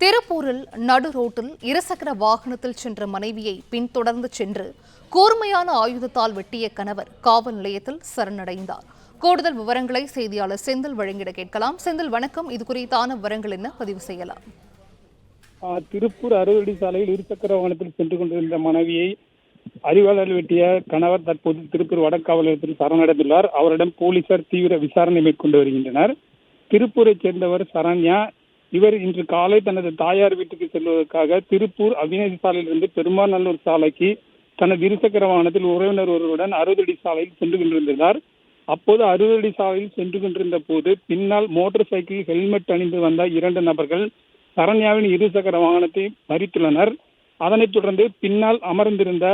திருப்பூரில் நடு ரோட்டில் இருசக்கர வாகனத்தில் சென்ற மனைவியை பின்தொடர்ந்து சென்று கூர்மையான ஆயுதத்தால் வெட்டிய கணவர் காவல் நிலையத்தில் சரணடைந்தார். கூடுதல் விவரங்களை செய்தியாளர் செந்தில் வழங்கிட கேட்கலாம். செந்தில், வணக்கம். இது குறித்தான விவரங்கள் என்ன, பதிவு செய்யலாம்? திருப்பூர் 60 அடி சாலையில் இருசக்கர வாகனத்தில் சென்று கொண்டிருந்த மனைவியை அறிவாளர் வெட்டிய கணவர் தற்போது திருப்பூர் வடக்காவல் நிலையத்தில் சரணடைந்துள்ளார். அவரிடம் போலீசார் தீவிர விசாரணை மேற்கொண்டு வருகின்றனர். திருப்பூரை சேர்ந்தவர் சரண்யா. இவர் இன்று காலை தனது தாயார் வீட்டுக்கு செல்வதற்காக திருப்பூர் அவிநாசி சாலையிலிருந்து பெருமாநல்லூர் சாலைக்கு தனது இருசக்கர வாகனத்தில் உறவினர் ஒருவருடன் 60 அடி சாலையில் சென்று கொண்டிருந்தார். அப்போது 60 அடி சாலையில் சென்று கொண்டிருந்த போது பின்னால் மோட்டார் சைக்கிள் ஹெல்மெட் அணிந்து வந்த 2 நபர்கள் சரண்யாவின் இருசக்கர வாகனத்தை மறித்துள்ளனர். அதனைத் தொடர்ந்து பின்னால் அமர்ந்திருந்த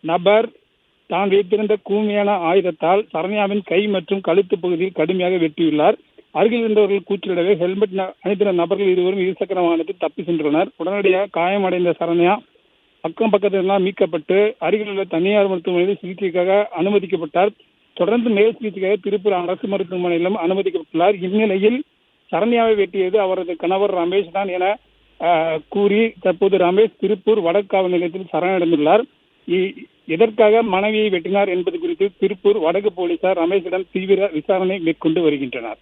நபர் தான் வைத்திருந்த கூர்மையான ஆயுதத்தால் சரண்யாவின் கை மற்றும் கழுத்து பகுதியில் கடுமையாக வெட்டியுள்ளார். அருகில் இருந்தவர்கள் கூச்சலிடவே ஹெல்மெட் அணிந்த நபர்கள் இருவரும் இருசக்கர வாகனத்தில் தப்பி சென்றுள்ளனர். உடனடியாக காயமடைந்த சரண்யா அக்கம் பக்கத்திலாம் மீட்கப்பட்டு அருகில் உள்ள தனியார் மருத்துவமனையில் சிகிச்சைக்காக அனுமதிக்கப்பட்டார். தொடர்ந்து மேல் சிகிச்சைக்காக திருப்பூர் அரசு மருத்துவமனையிலும் அனுமதிக்கப்பட்டுள்ளார். இந்நிலையில் சரண்யாவை வெட்டியது அவரது கணவர் ரமேஷ் தான் என கூறி தற்போது ரமேஷ் திருப்பூர் வடக்காவல் நிலையத்தில் சரணடைந்துள்ளார். எதற்காக மனைவியை வெட்டினார் என்பது குறித்து திருப்பூர் வடக்கு போலீசார் ரமேஷிடம் தீவிர விசாரணை மேற்கொண்டு வருகின்றனர்.